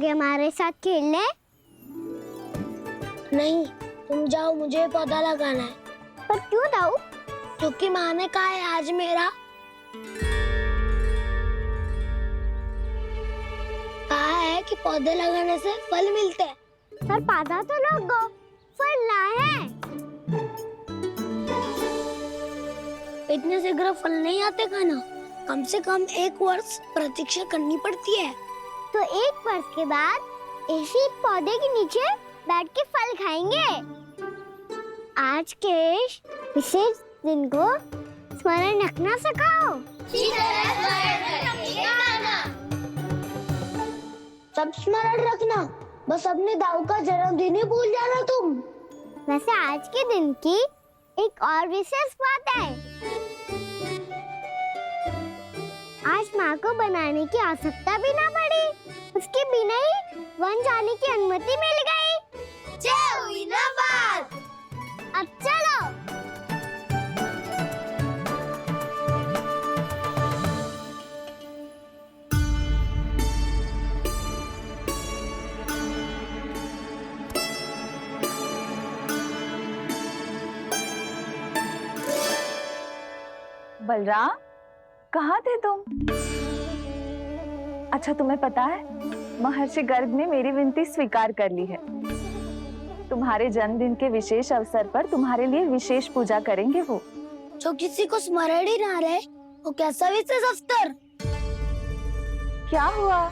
आओगे हमारे साथ खेलने? नहीं, तुम जाओ, मुझे पौधा लगाना है। पर क्यों दाऊ? क्योंकि माँ ने कहा है आज मेरा कहा है कि पौधे लगाने से फल मिलते हैं। पर पौधा तो लगो, फल ना है। इतने शीघ्र फल नहीं आते खाना, कम से कम 1 वर्ष प्रतीक्षा करनी पड़ती है। तो 1 वर्ष के बाद इसी पौधे के नीचे बैठ के फल खाएंगे। आज के इस विशेष दिन को स्मरण रखना सिखाओ। सब स्मरण रखना, बस अपने दाऊ का जन्मदिन ही भूल जाना तुम। वैसे आज के दिन की एक और विशेष बात है। आज माँ को बनाने की आवश्यकता भी ना पड़ी, उसके बिना ही वन जाने की अनुमति मिल गई। जय हुई ना बात। अब चलो। बलराम, कहाँ थे तुम? अच्छा, तुम्हें पता है महर्षि गर्ग ने मेरी विनती स्वीकार कर ली है। तुम्हारे जन्मदिन के विशेष अवसर पर तुम्हारे लिए विशेष पूजा करेंगे वो। जो किसी को स्मरण ही ना रहे, वो कैसा विशेष अवसर? क्या हुआ?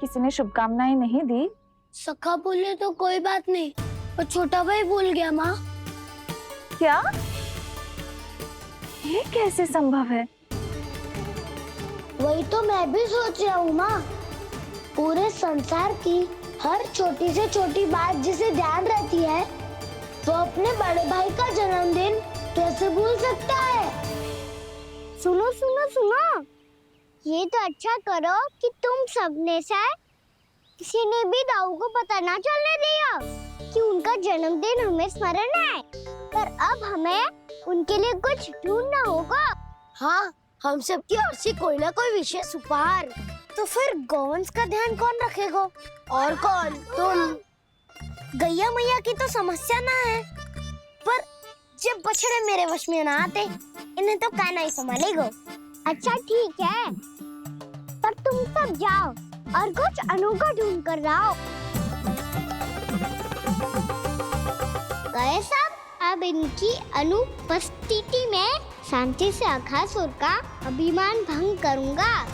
किसी ने शुभकामनाएं नहीं दी? सखा बोले तो कोई बात नहीं, पर छोटा भाई भूल गया माँ। क्या? ये कैसे संभव है? वही तो मैं भी सोच रहा हूँ माँ। पूरे संसार की हर छोटी से छोटी बात जिसे ध्यान रहती है, वो अपने बड़े भाई का जन्मदिन कैसे भूल सकता है? सुनो सुनो सुनो, ये तो अच्छा करो कि तुम सबने से किसी ने भी दाऊ को पता ना चलने दिया कि उनका जन्मदिन हमें स्मरण है। पर अब हमें उनके लिए कुछ ढूंढना होगा। हाँ, हम सबकी ओर से कोई ना कोई विशेष उपहार। तो फिर गौवंश का ध्यान कौन रखेगा? और कौन? तुम। गैया मैया की तो समस्या ना है, पर जब बछड़े मेरे वश में ना आते, इन्हें तो कान्हा ही संभालेगा। अच्छा ठीक है, पर तुम सब जाओ और कुछ अनोखा ढूंढ कर लाओ। गए सब? अब इनकी अनुपस्थिति में शांति से अघासुर का अभिमान भंग करूंगा।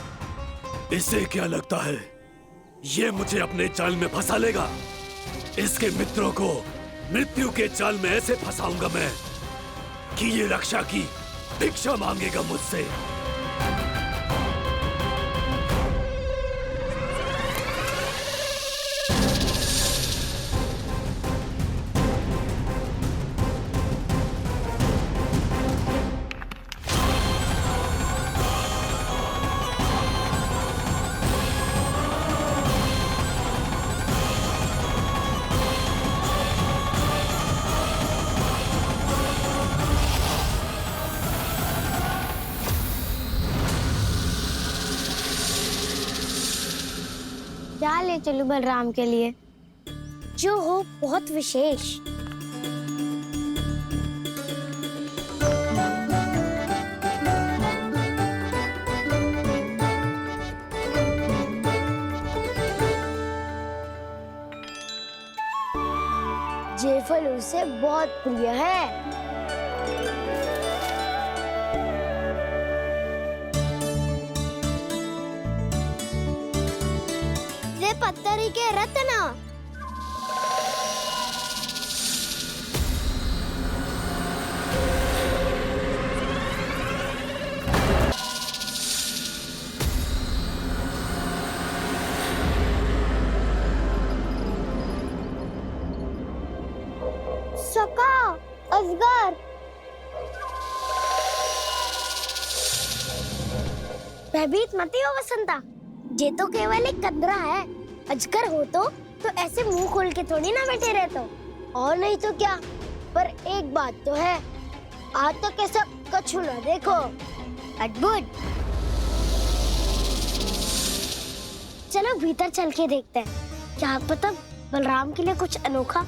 इसे क्या लगता है ये मुझे अपने जाल में फंसा लेगा? इसके मित्रों को मृत्यु के जाल में ऐसे फंसाऊंगा मैं कि ये रक्षा की भिक्षा मांगेगा मुझसे। क्या ले चलूं बलराम के लिए जो हो बहुत विशेष? ये फल उसे बहुत प्रिय है। ये पत्थरी के रत्न। सका, अजगर। भयभीत मत हो वसंता, ये तो केवल एक कतरा है। अजगर हो तो ऐसे मुंह खोल के थोड़ी ना बैठे रहते हो। और नहीं तो क्या, पर एक बात तो है, आज तक ऐसा कछु ना देखो। अद्भुत। चलो भीतर चल के देखते हैं, क्या पता बलराम के लिए कुछ अनोखा,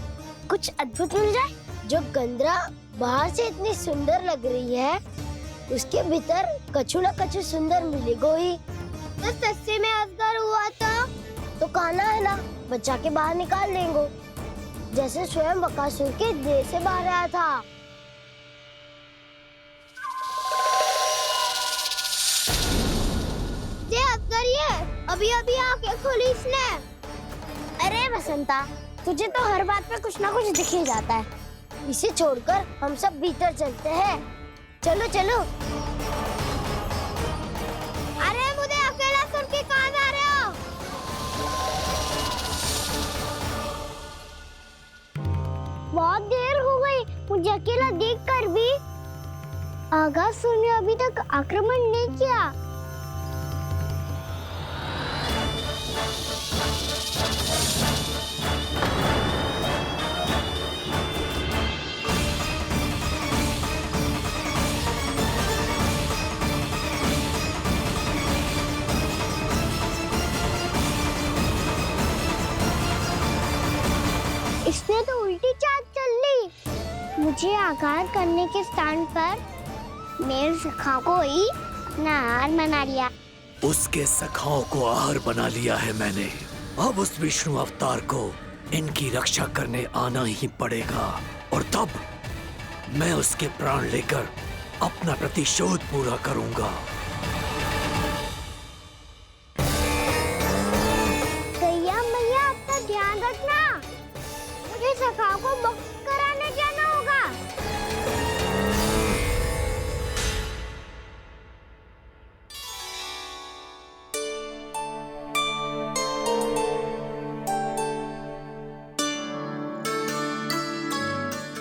कुछ अद्भुत मिल जाए। जो गंदरा बाहर से इतनी सुंदर लग रही है, उसके भीतर कछु न कछु सुंदर मिलेगा ही। तो सस्ते में अजगर हुआ तो काना है ना, बच्चा के बाहर निकाल देंगे, जैसे स्वयं बकासुर के देह से बाहर आया था। ये अजगर ये अभी अभी आके खोली इसने। अरे बसंता, तुझे तो हर बात पे कुछ ना कुछ दिख ही जाता है। इसे छोड़कर हम सब भीतर चलते हैं। चलो चलो। अरे मुझे अकेला सुन के कहाँ जा रहे हो? बहुत देर हो गई, मुझे अकेला देखकर भी। आगासुर ने अभी तक आक्रमण नहीं किया। इसने तो उल्टी चाल चल ली। मुझे आघात करने के स्थान पर मेरे सखा को ही नार बना लिया। उसके सखाओं को आहार बना लिया है मैंने। अब उस विष्णु अवतार को इनकी रक्षा करने आना ही पड़ेगा, और तब मैं उसके प्राण लेकर अपना प्रतिशोध पूरा करूंगा। गैया मैया, अपना ध्यान रखना। मुझे सखा को मुक्त कराने जाना होगा।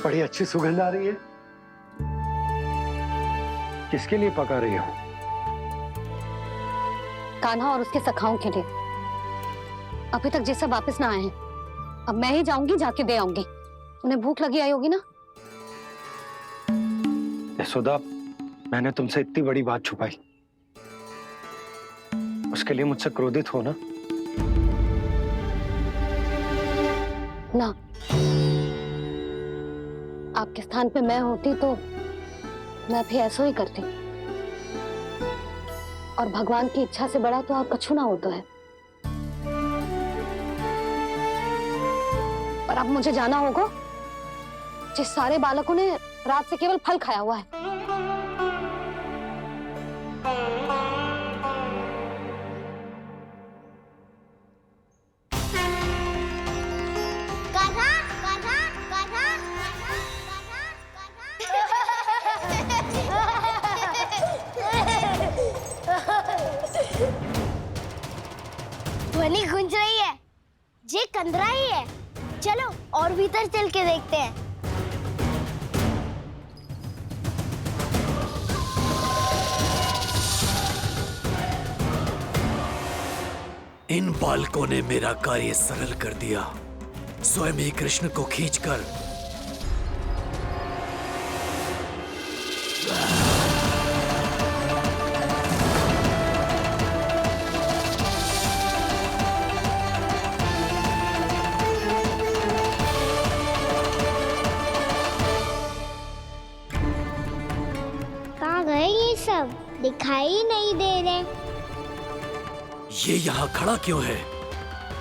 बड़ी अच्छी सुगंध आ रही है। किसके लिए पका रही हो? कान्हा और उसके सखाओं के लिए। अभी तक जैसे वापस ना आए हैं, अब मैं ही जाऊंगी, जाके दे आऊंगी। उन्हें भूख लगी आई होगी ना। यशोदा, मैंने तुमसे इतनी बड़ी बात छुपाई, उसके लिए मुझसे क्रोधित हो ना? ना, आपके स्थान पे मैं होती तो मैं भी ऐसा ही करती। और भगवान की इच्छा से बड़ा तो और कछु ना होता है। पर अब मुझे जाना होगा। जिस सारे बालकों ने रात से केवल फल खाया हुआ है। कान्हा, कान्हा, कान्हा, ध्वनि गूंज रही है, ये कंदरा ही है। चलो और भीतर चल के देखते हैं। इन बालकों ने मेरा कार्य सरल कर दिया। स्वयं ही कृष्ण को खींचकर कहाँ गए ये सब? दिखाई नहीं दे रहे। ये यहाँ खड़ा क्यों है?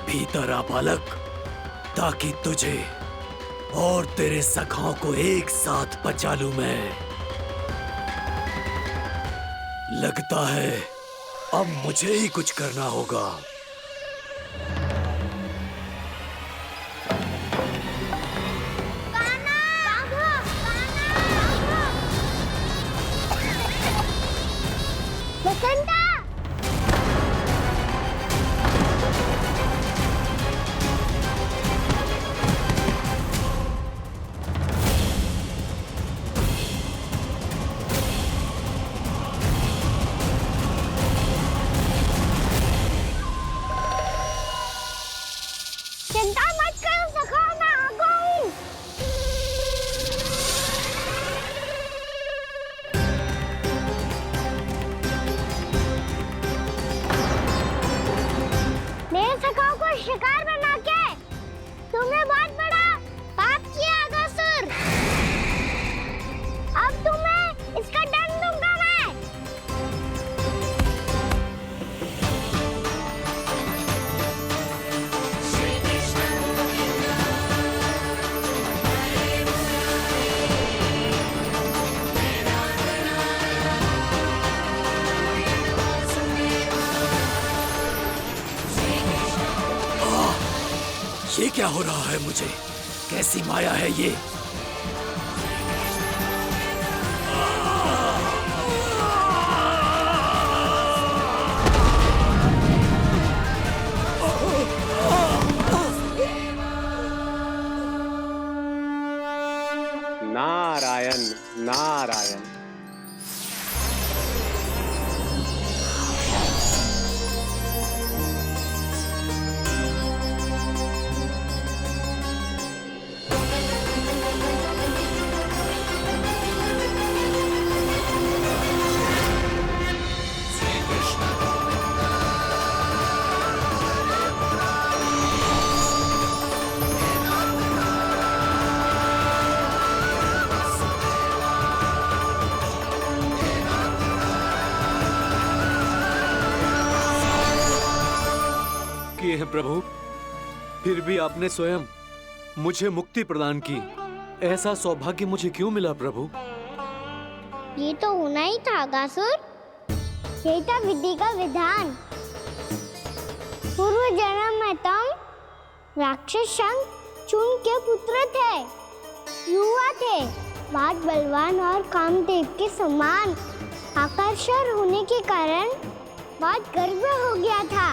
भीतर आ बालक, ताकि तुझे और तेरे सखाओं को एक साथ बचा लूं मैं। लगता है अब मुझे ही कुछ करना होगा। बसंता! चिंता मत करो सखा, मैं आ गई। ये क्या हो रहा है मुझे? कैसी माया है ये? नारायण नारायण। किए हैं प्रभु, फिर भी आपने स्वयं मुझे मुक्ति प्रदान की। ऐसा सौभाग्य मुझे क्यों मिला प्रभु? ये तो होना ही था अगासुर। यही था विधि का विधान। पूर्व जन्म में तुम राक्षस शंखचूड़ के पुत्र थे, युवा थे, बहुत बलवान और कामदेव के समान। आकर्षण होने के कारण बहुत गर्व हो गया था।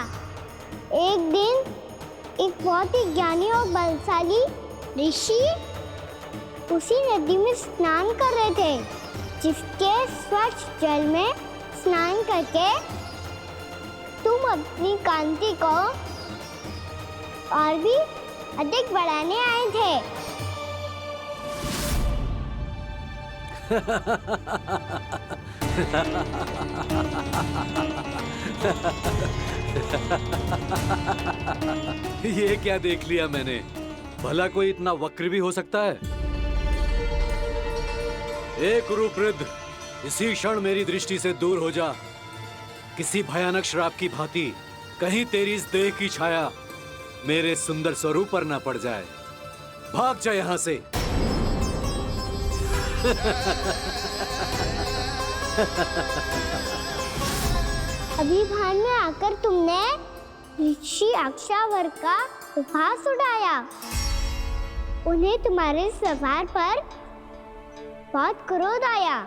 एक दिन एक बहुत ही ज्ञानी और बलशाली ऋषि उसी नदी में स्नान कर रहे थे, जिसके स्वच्छ जल में स्नान करके तुम अपनी कांति को और भी अधिक बढ़ाने आए थे। ये क्या देख लिया मैंने? भला कोई इतना वक्र भी हो सकता है? एक कुरुवृद्ध, इसी क्षण मेरी दृष्टि से दूर हो जा। किसी भयानक श्राप की भांति कहीं तेरी इस देह की छाया मेरे सुंदर स्वरूप पर न पड़ जाए। भाग जा यहाँ से। अभी भान में आकर तुमने ऋषि अक्षावर का उपहास उड़ाया। उन्हें तुम्हारे व्यवहार पर बहुत क्रोध आया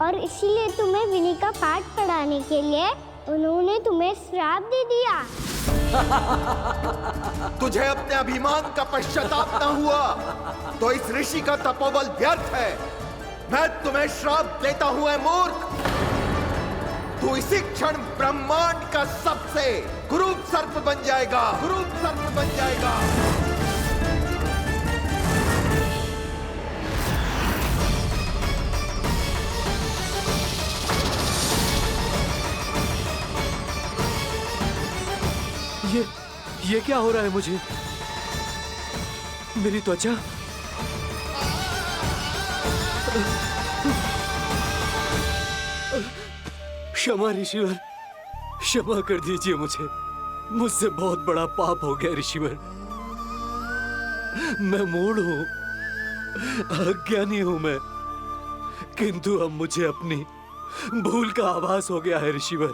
और इसीलिए तुम्हें विधि का पाठ पढ़ाने के लिए उन्होंने तुम्हें श्राप दे दिया। तुझे अपने अभिमान का पश्चाताप न हुआ तो इस ऋषि का तपोबल व्यर्थ है। मैं तुम्हें श्राप देता हूं ऐ मूर्ख। तू इसी क्षण ब्रह्मांड का सबसे कुरूप सर्प बन जाएगा, कुरूप सर्प बन जाएगा। ये क्या हो रहा है मुझे? मेरी त्वचा क्षमा ऋषिवर, क्षमा कर दीजिए मुझे। मुझसे बहुत बड़ा पाप हो गया ऋषिवर। मैं मूढ़ हूं, अज्ञानी हूं मैं, किंतु अब मुझे अपनी भूल का आभास हो गया है ऋषिवर।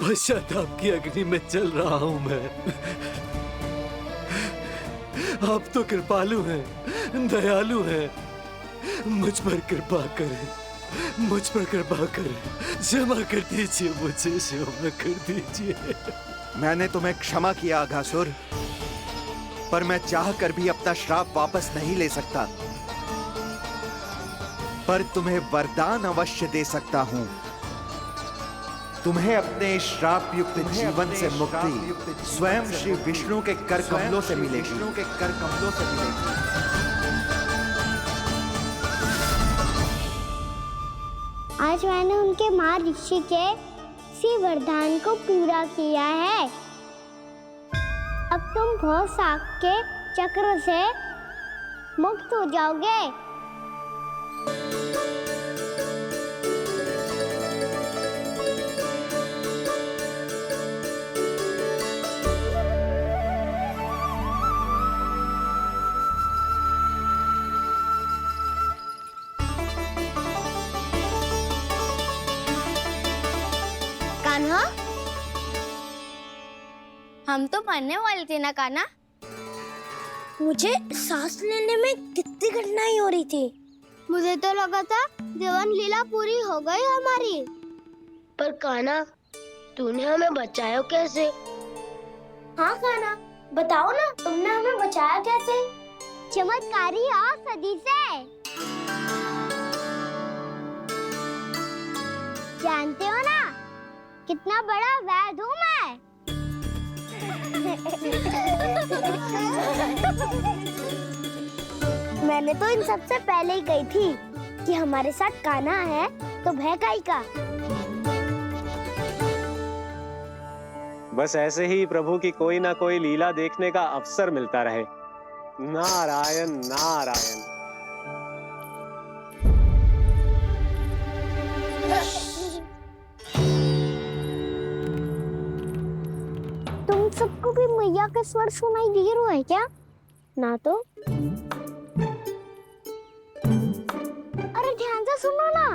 पश्चाताप की अग्नि में जल रहा हूं मैं। आप तो कृपालु हैं, दयालु हैं, मुझ पर कृपा करें, मुझ पर कृपा करें। क्षमा कर दीजिए मुझे, क्षमा कर दीजिए। मैंने तुम्हें क्षमा किया अघासुर, पर मैं चाहकर भी अपना श्राप वापस नहीं ले सकता। पर तुम्हें वरदान अवश्य दे सकता हूं। तुम्हें अपने श्राप युक्त जीवन से मुक्ति स्वयं श्री विष्णु के कर कमलों से मिलेगी, विष्णु के कर कमलों से मिलेगी। आज मैंने उनके महर्षि के इसी वरदान को पूरा किया है। अब तुम भव साग के चक्र से मुक्त हो जाओगे। हम तो मरने वाले थे ना कान्हा। मुझे सांस लेने में कितनी कठिनाई हो रही थी। मुझे तो लगा था जीवन लीला पूरी हो गई हमारी। पर कान्हा, तूने हमें बचाया कैसे? हाँ कान्हा, बताओ ना, तुमने हमें बचाया कैसे? चमत्कारी औषधि से। जानते हो ना कितना बड़ा वैद्य हूँ मैं। मैंने तो इन सबसे पहले ही कही थी कि हमारे साथ कान्हा है तो भय काई का। बस ऐसे ही प्रभु की कोई ना कोई लीला देखने का अवसर मिलता रहे। नारायण नारायण। तुम सबको भी मैया का स्वर सुनाई दे रहा है क्या? ना तो। अरे ध्यान से सुनो ना।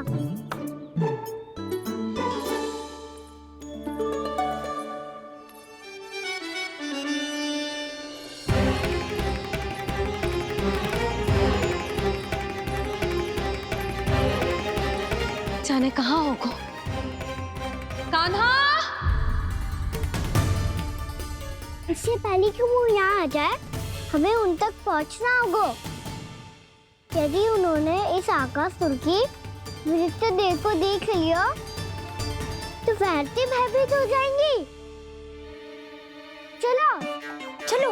जाने कहाँ होगा। कान्हा! इससे पहले कि वो यहाँ आ जाए, हमें उन तक पहुँचना होगा। यदि उन्होंने इस आकासुर की नृत्य देह को देख लिया, तो वैरती भयभीत हो जाएंगी। चलो, चलो।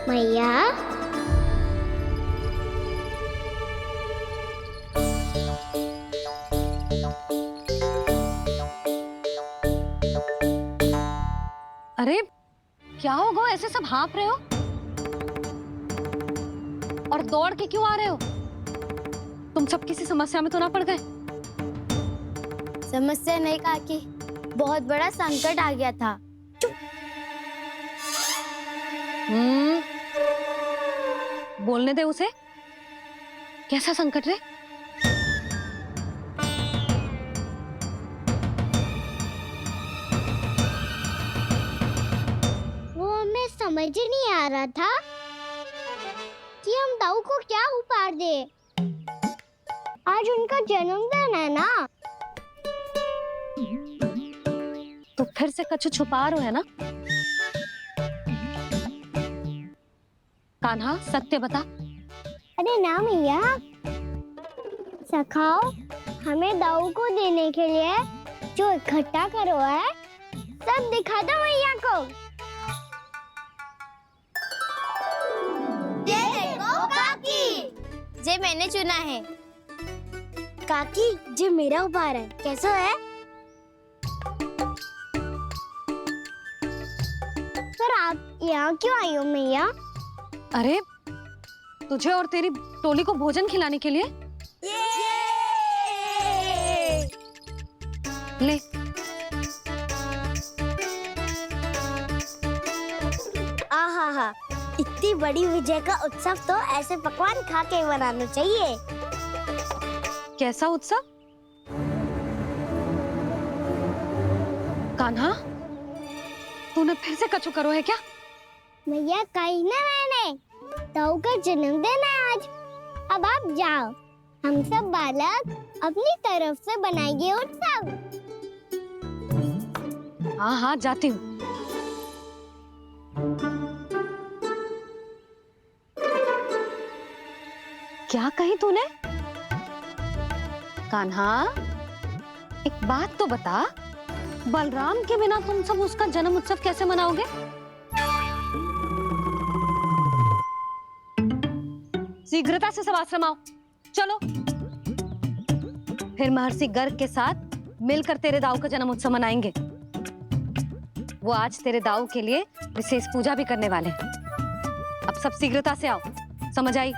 मैया, अरे क्या होगा, ऐसे सब हाँफ रहे हो और दौड़ के क्यों आ रहे हो? तुम सब किसी समस्या में तो ना पड़ गए? समस्या नहीं काकी, बहुत बड़ा संकट आ गया था। बोलने दे उसे। कैसा संकट रे? वो हमें समझ ही नहीं आ रहा था कि हम दाऊ को क्या उपहार दे। आज उनका जन्मदिन है ना। तो फिर से कछु छुपा रहे हो है ना? कान्हा, सत्य बता। अरे ना मैया, सखाओ हमें दाऊ को देने के लिए जो इकट्ठा करो है, सब दिखा दो मैया को। ये देखो काकी, जे मैंने चुना है। काकी, ये मेरा उपहार है, कैसा है? पर आप यहाँ क्यों आई हो मैया? अरे तुझे और तेरी टोली को भोजन खिलाने के लिए। ले। आहा, इतनी बड़ी विजय का उत्सव तो ऐसे पकवान खा के मनाना चाहिए। कैसा उत्सव? कान्हा, तूने फिर से कछु करो है क्या? मैया कही ना मैंने, दाऊ का जन्मदिन है आज। अब आप जाओ, हम सब बालक अपनी तरफ से बनाएंगे उत्सव। हाँ हाँ, जाती हूँ। क्या कही तूने? कान्हा, एक बात तो बता, बलराम के बिना तुम सब उसका जन्म उत्सव कैसे मनाओगे? शीघ्रता से सब आश्रम आओ, चलो। फिर महर्षि गर्ग के साथ मिलकर तेरे दाऊ का जन्म उत्सव मनाएंगे। वो आज तेरे दाऊ के लिए विशेष पूजा भी करने वाले हैं। अब सब शीघ्रता से आओ, समझ आई?